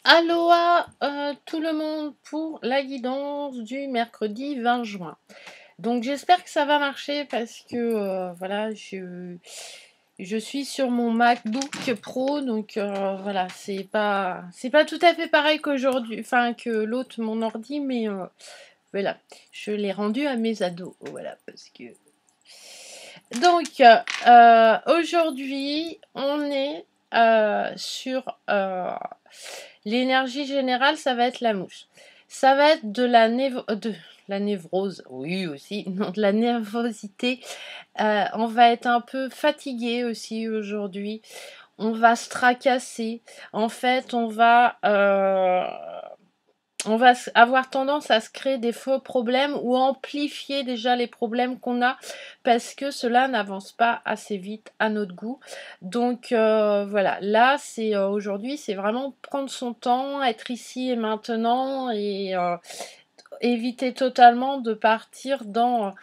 Aloha tout le monde pour la guidance du mercredi 20 juin. Donc j'espère que ça va marcher parce que voilà, je suis sur mon MacBook Pro, donc voilà, c'est pas tout à fait pareil qu'aujourd'hui, enfin que l'autre mon ordi, mais voilà, je l'ai rendu à mes ados, voilà, parce que donc aujourd'hui on est sur l'énergie générale, ça va être la mouche. Ça va être de la névrose, oui aussi, non, de la nervosité. On va être un peu fatigué aussi aujourd'hui. On va se tracasser. En fait, on va avoir tendance à se créer des faux problèmes ou amplifier déjà les problèmes qu'on a parce que cela n'avance pas assez vite à notre goût. Donc voilà, là c'est aujourd'hui, c'est vraiment prendre son temps, être ici et maintenant et éviter totalement de partir dans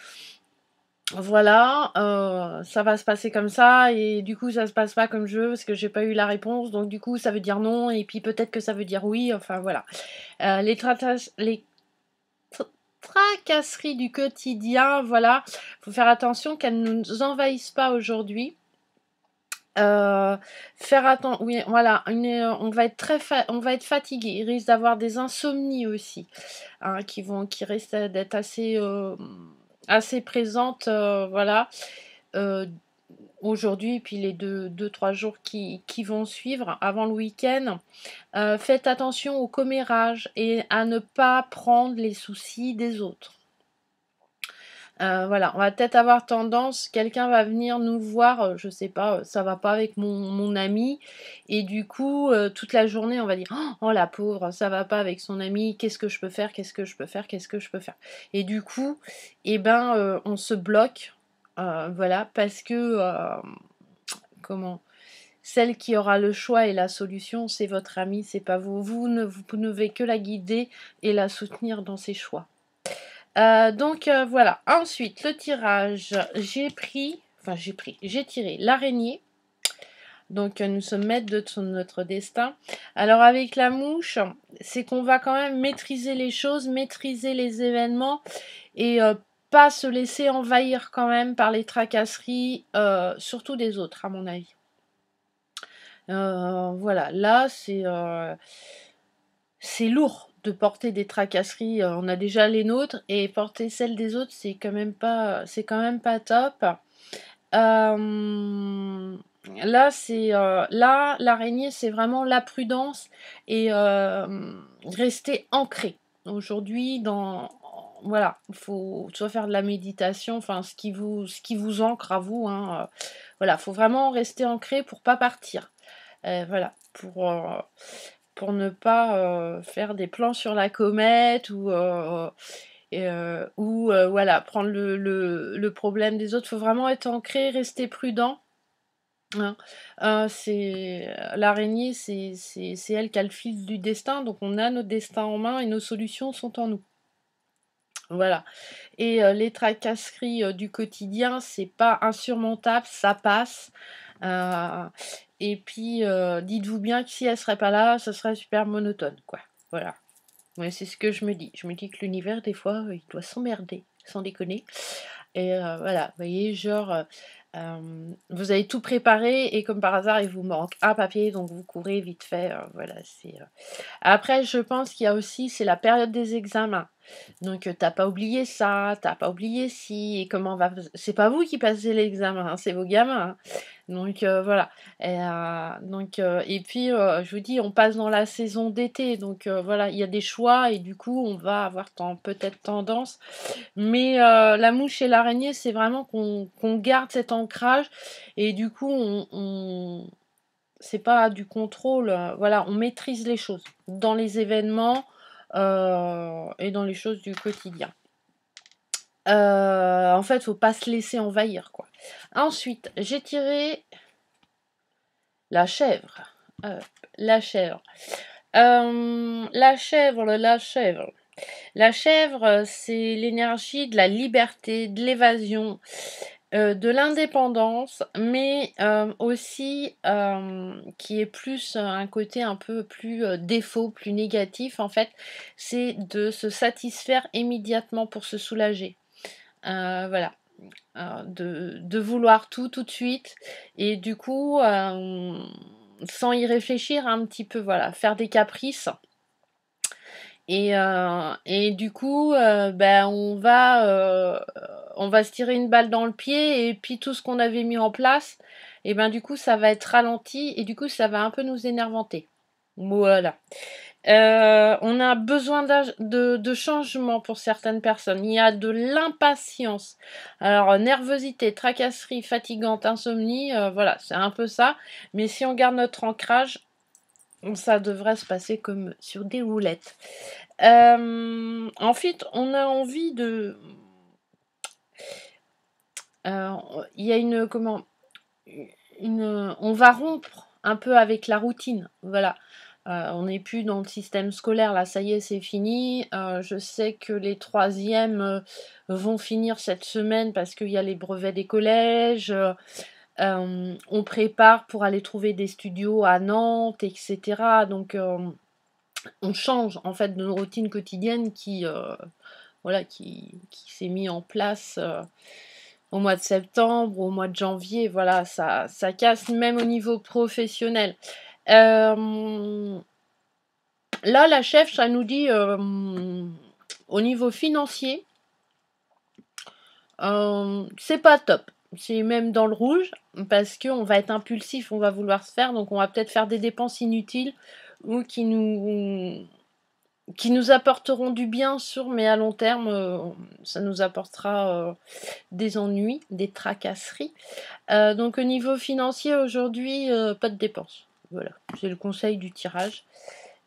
voilà, ça va se passer comme ça et du coup ça se passe pas comme je veux parce que j'ai pas eu la réponse, donc du coup ça veut dire non et puis peut-être que ça veut dire oui, enfin voilà. Les tracasseries du quotidien, voilà, faut faire attention qu'elles ne nous envahissent pas aujourd'hui. Faire attention, oui, voilà, on va être on va être fatigué. Il risque d'avoir des insomnies aussi, hein, qui risquent d'être assez présentes, voilà. Euh, Aujourd'hui, puis les deux, trois jours qui vont suivre avant le week-end. Faites attention au commérage et à ne pas prendre les soucis des autres. Voilà, on va peut-être avoir tendance, quelqu'un va venir nous voir, je sais pas, ça va pas avec mon ami, et du coup, toute la journée, on va dire, oh la pauvre, ça va pas avec son ami, qu'est-ce que je peux faire, qu'est-ce que je peux faire, qu'est-ce que je peux faire. Et du coup, eh ben, on se bloque, voilà, parce que, comment, celle qui aura le choix et la solution, c'est votre ami, c'est pas vous. Vous ne pouvez que la guider et la soutenir dans ses choix. Donc voilà. Ensuite, le tirage, j'ai tiré l'araignée. Donc nous sommes maîtres de notre destin. Alors avec la mouche, c'est qu'on va quand même maîtriser les choses, maîtriser les événements et pas se laisser envahir quand même par les tracasseries, surtout des autres à mon avis. Voilà, là c'est lourd de porter des tracasseries, on a déjà les nôtres et porter celles des autres, c'est quand même pas top. Là, l'araignée, c'est vraiment la prudence et rester ancré. Aujourd'hui, voilà, il faut soit faire de la méditation, enfin ce qui vous ancre à vous, hein, voilà, faut vraiment rester ancré pour pas partir. Voilà, pour ne pas faire des plans sur la comète ou voilà, prendre le problème des autres. Il faut vraiment être ancré, rester prudent. Hein. L'araignée, c'est elle qui a le fil du destin, donc on a notre destin en main et nos solutions sont en nous. Voilà. Et les tracasseries du quotidien, c'est pas insurmontable, ça passe. Euh, et puis, dites-vous bien que si elle serait pas là, ça serait super monotone, quoi. Voilà. Ouais, c'est ce que je me dis. Je me dis que l'univers, des fois, il doit s'emmerder, sans déconner. Et voilà, vous voyez, genre, vous avez tout préparé et comme par hasard, il vous manque un papier, donc vous courez vite fait. Voilà, Après, je pense qu'il y a aussi, c'est la période des examens. Donc, t'as pas oublié ça, t'as pas oublié si, et comment va. C'est pas vous qui passez l'examen, hein, c'est vos gamins. Hein. Donc, voilà. Et puis, je vous dis, on passe dans la saison d'été. Donc, voilà, il y a des choix et du coup, on va avoir peut-être tendance. Mais la mouche et l'araignée, c'est vraiment qu'on garde cet ancrage et du coup, c'est pas du contrôle. Voilà, on maîtrise les choses dans les événements et dans les choses du quotidien. En fait, faut pas se laisser envahir, quoi. Ensuite, j'ai tiré la chèvre. La chèvre. La chèvre, la chèvre. La chèvre, c'est l'énergie de la liberté, de l'évasion. De l'indépendance, mais aussi qui est plus un côté un peu plus défaut, plus négatif en fait, c'est de se satisfaire immédiatement pour se soulager. Voilà, de vouloir tout, tout de suite et du coup, sans y réfléchir un petit peu, voilà, faire des caprices et du coup, ben, on va se tirer une balle dans le pied et puis tout ce qu'on avait mis en place et ben, du coup, ça va être ralenti et du coup, ça va un peu nous énervanter. Voilà. On a besoin de changement pour certaines personnes. Il y a de l'impatience. Alors, nervosité, tracasserie, fatigante, insomnie, voilà, c'est un peu ça. Mais si on garde notre ancrage, ça devrait se passer comme sur des roulettes. En fait, on a envie de... Il y a on va rompre un peu avec la routine, voilà. On n'est plus dans le système scolaire, là, ça y est, c'est fini. Je sais que les troisièmes vont finir cette semaine parce qu'il y a les brevets des collèges. On prépare pour aller trouver des studios à Nantes, etc. Donc, on change en fait de nos routines quotidiennes voilà, qui s'est mis en place au mois de septembre, au mois de janvier, voilà, ça casse même au niveau professionnel. Là, la chef, ça nous dit au niveau financier, c'est pas top. C'est même dans le rouge parce qu'on va être impulsif, on va vouloir se faire, donc on va peut-être faire des dépenses inutiles ou qui nous apporteront du bien sûr, mais à long terme, ça nous apportera des ennuis, des tracasseries. Donc au niveau financier aujourd'hui, pas de dépenses. Voilà, c'est le conseil du tirage.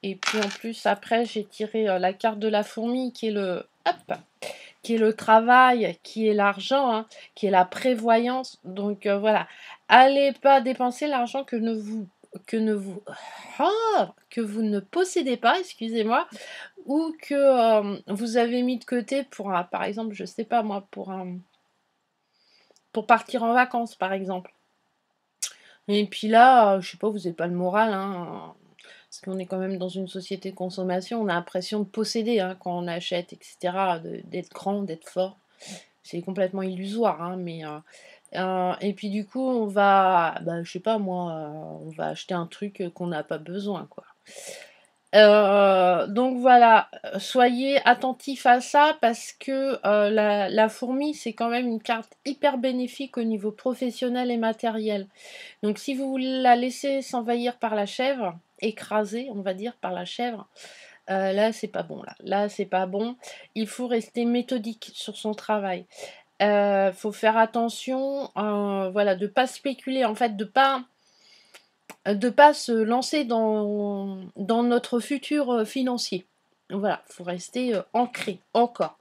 Et puis en plus après j'ai tiré la carte de la fourmi qui est le travail, qui est l'argent, hein, qui est la prévoyance. Donc voilà, allez pas dépenser l'argent que ne vous que vous ne possédez pas, excusez-moi, ou que vous avez mis de côté pour par exemple, je sais pas moi, pour partir en vacances par exemple. Et puis là, je sais pas, vous n'avez pas le moral, hein, parce qu'on est quand même dans une société de consommation, on a l'impression de posséder hein, quand on achète, etc., d'être grand, d'être fort. C'est complètement illusoire, hein, mais et puis du coup, on va, bah, je sais pas moi, on va acheter un truc qu'on n'a pas besoin, quoi. Donc voilà, soyez attentifs à ça parce que la fourmi, c'est quand même une carte hyper bénéfique au niveau professionnel et matériel. Donc si vous la laissez s'envahir par la chèvre, écraser, on va dire, par la chèvre, là c'est pas bon. Là c'est pas bon. Il faut rester méthodique sur son travail. Faut faire attention, voilà, de pas spéculer, en fait, de pas se lancer dans notre futur financier. Voilà, faut rester ancré encore.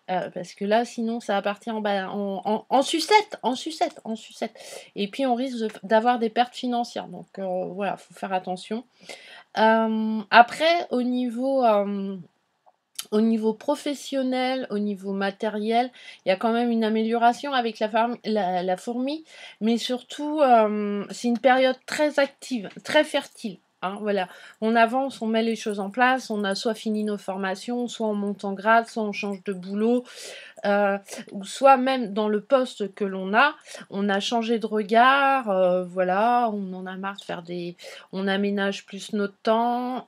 Parce que là, sinon, ça va partir en sucette, en sucette, en sucette. Et puis, on risque d'avoir des pertes financières. Donc, voilà, faut faire attention. Après, au niveau professionnel, au niveau matériel, il y a quand même une amélioration avec la fourmi, mais surtout, c'est une période très active, très fertile. Hein, voilà, on avance, on met les choses en place, on a soit fini nos formations, soit on monte en grade, soit on change de boulot, ou soit même dans le poste que l'on a, on a changé de regard, voilà, on en a marre de faire on aménage plus notre temps,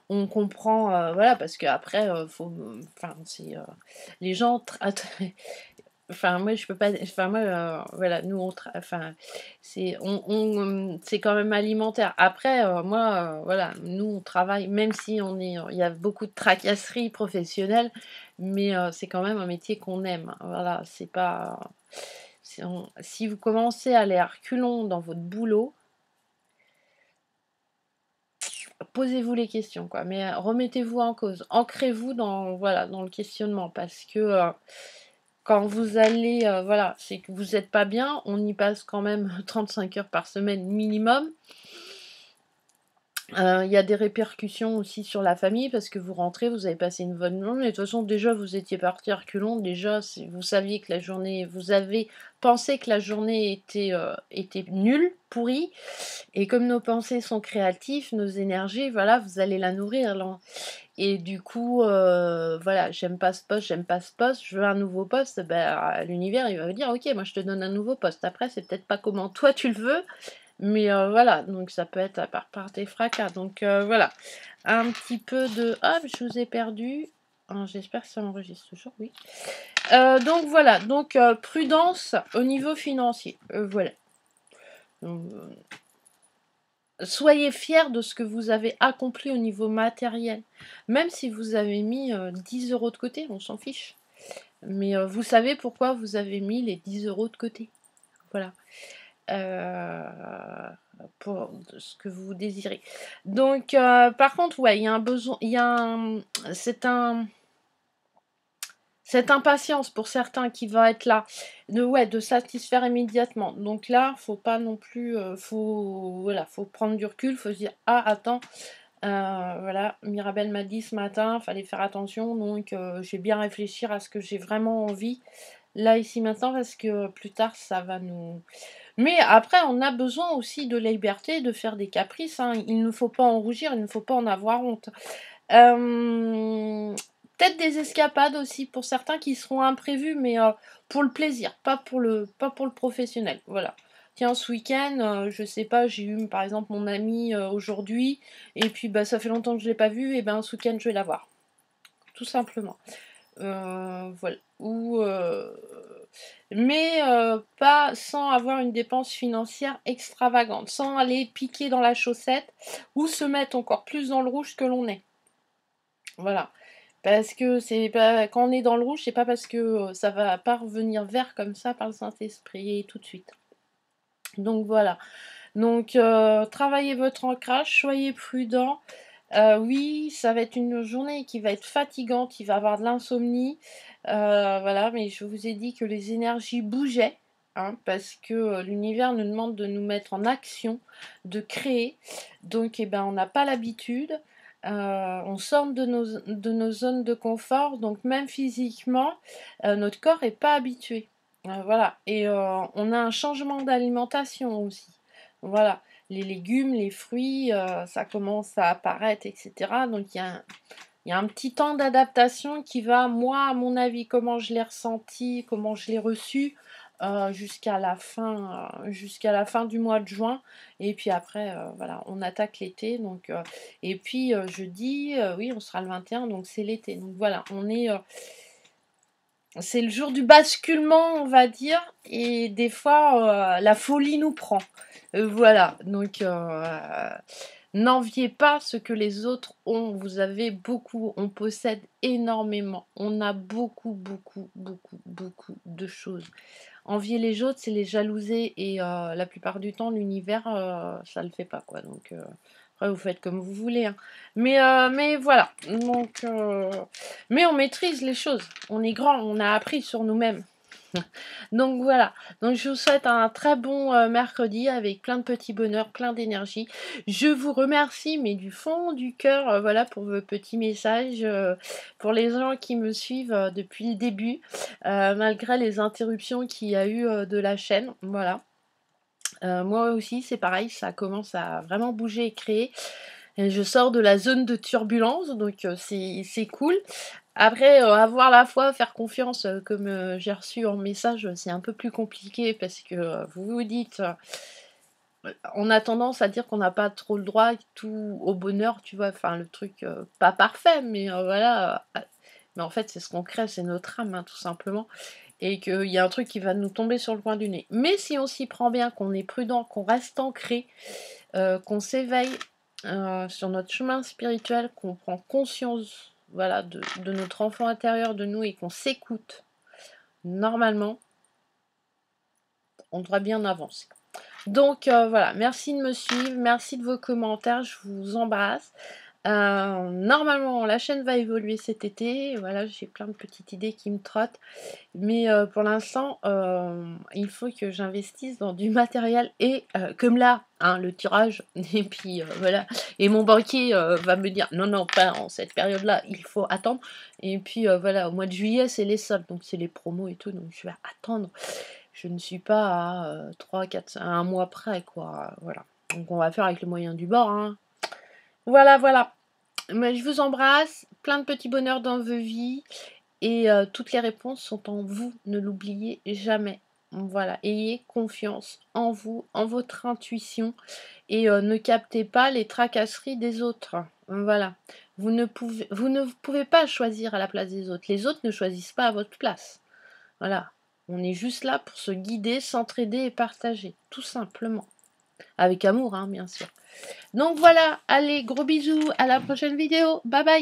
on comprend, voilà, parce qu'après, faut, enfin, les gens, enfin, moi, je peux pas, enfin, moi, voilà, nous, enfin, c'est quand même alimentaire. Après, moi, voilà, nous, on travaille, même si il y a beaucoup de tracasseries professionnelles, mais c'est quand même un métier qu'on aime. Voilà, c'est pas, si vous commencez à aller à reculons dans votre boulot, posez-vous les questions, quoi. Mais remettez-vous en cause, ancrez-vous voilà, dans le questionnement, parce que quand vous allez, voilà, c'est que vous n'êtes pas bien, on y passe quand même 35 heures par semaine minimum. Il y a des répercussions aussi sur la famille parce que vous rentrez, vous avez passé une bonne journée. De toute façon, déjà, vous étiez parti à reculons. Déjà, vous saviez que la journée, vous avez pensé que la journée était nulle, pourrie. Et comme nos pensées sont créatives, nos énergies, voilà, vous allez la nourrir. Là. Et du coup, voilà, j'aime pas ce poste, j'aime pas ce poste, je veux un nouveau poste. Ben, l'univers, il va vous dire, ok, moi je te donne un nouveau poste. Après, c'est peut-être pas comment toi tu le veux, mais voilà, donc ça peut être par tes fracas. Donc voilà, un petit peu de... Hop, je vous ai perdu. J'espère que ça enregistre toujours, oui. Donc voilà, donc prudence au niveau financier. Voilà. Donc, soyez fiers de ce que vous avez accompli au niveau matériel. Même si vous avez mis 10 € de côté, on s'en fiche. Mais vous savez pourquoi vous avez mis les 10 € de côté. Voilà. Pour ce que vous désirez. Donc, par contre, ouais, il y a un besoin, il y a un, cette impatience pour certains qui va être là, de satisfaire immédiatement. Donc là, faut pas non plus, faut prendre du recul, faut se dire, ah, attends, voilà, Mirabelle m'a dit ce matin, fallait faire attention, donc je vais bien réfléchir à ce que j'ai vraiment envie, là, ici, maintenant, parce que plus tard, ça va nous... Mais après, on a besoin aussi de la liberté, de faire des caprices. Hein. Il ne faut pas en rougir, il ne faut pas en avoir honte. Peut-être des escapades aussi pour certains qui seront imprévus, mais pour le plaisir, pas pour le professionnel. Voilà. Tiens, ce week-end, je sais pas, j'ai eu par exemple mon ami aujourd'hui, et puis bah, ça fait longtemps que je l'ai pas vu, et ben ce week-end je vais la voir. Tout simplement. Voilà. Mais pas sans avoir une dépense financière extravagante, sans aller piquer dans la chaussette ou se mettre encore plus dans le rouge que l'on est. Voilà. Parce que c'est pas quand on est dans le rouge, c'est pas parce que ça va pas revenir vert comme ça par le Saint-Esprit tout de suite. Donc voilà. Donc travaillez votre ancrage, soyez prudent. Oui, ça va être une journée qui va être fatigante, il va y avoir de l'insomnie. Voilà, mais je vous ai dit que les énergies bougeaient, hein, parce que l'univers nous demande de nous mettre en action, de créer. Donc, eh ben, on n'a pas l'habitude. On sort de nos zones de confort, donc même physiquement, notre corps n'est pas habitué. Voilà, et on a un changement d'alimentation aussi. Voilà, les légumes, les fruits, ça commence à apparaître, etc. Donc il y a un petit temps d'adaptation qui va, moi, à mon avis, comment je l'ai ressenti, comment je l'ai reçu, jusqu'à la fin du mois de juin. Et puis après, voilà, on attaque l'été. Donc, et puis jeudi, oui, on sera le 21, donc c'est l'été. Donc voilà, c'est le jour du basculement, on va dire, et des fois, la folie nous prend. Voilà, donc n'enviez pas ce que les autres ont. Vous avez beaucoup, on possède énormément. On a beaucoup, beaucoup, beaucoup, beaucoup de choses. Envier les autres, c'est les jalouser, et la plupart du temps, l'univers, ça le fait pas, quoi. Donc après, vous faites comme vous voulez. Hein. Mais voilà. Donc, mais on maîtrise les choses. On est grand, on a appris sur nous-mêmes. Donc voilà, donc je vous souhaite un très bon mercredi avec plein de petits bonheurs, plein d'énergie. Je vous remercie, mais du fond du cœur, voilà, pour vos petits messages, pour les gens qui me suivent depuis le début, malgré les interruptions qu'il y a eu de la chaîne. Voilà. Moi aussi, c'est pareil, ça commence à vraiment bouger et créer. Et je sors de la zone de turbulence, donc c'est cool. Après, avoir la foi, faire confiance, comme j'ai reçu en message, c'est un peu plus compliqué parce que vous vous dites, on a tendance à dire qu'on n'a pas trop le droit tout au bonheur, tu vois, enfin le truc pas parfait, mais voilà. Mais en fait, c'est ce qu'on crée, c'est notre âme, hein, tout simplement. Et qu'il y a un truc qui va nous tomber sur le coin du nez. Mais si on s'y prend bien, qu'on est prudent, qu'on reste ancré, qu'on s'éveille sur notre chemin spirituel, qu'on prend conscience, voilà, de notre enfant intérieur de nous et qu'on s'écoute, normalement, on devrait bien avancer. Donc voilà, merci de me suivre, merci de vos commentaires, je vous embrasse. Normalement, la chaîne va évoluer cet été. Voilà, j'ai plein de petites idées qui me trottent. Mais pour l'instant, il faut que j'investisse dans du matériel et comme là, hein, le tirage et puis voilà et mon banquier, va me dire: «Non, non, pas en cette période-là, il faut attendre» et puis voilà, au mois de juillet, c'est les soldes, donc c'est les promos et tout, donc je vais attendre. Je ne suis pas à, 3-4 à 1 mois près, quoi, voilà. Donc on va faire avec le moyen du bord, hein. Voilà, voilà. Mais je vous embrasse, plein de petits bonheurs dans vos vies et toutes les réponses sont en vous, ne l'oubliez jamais. Voilà, ayez confiance en vous, en votre intuition et ne captez pas les tracasseries des autres. Voilà. Vous ne pouvez pas choisir à la place des autres. Les autres ne choisissent pas à votre place. Voilà. On est juste là pour se guider, s'entraider et partager, tout simplement. Avec amour, hein, bien sûr. Donc voilà, allez, gros bisous, à la prochaine vidéo. Bye bye.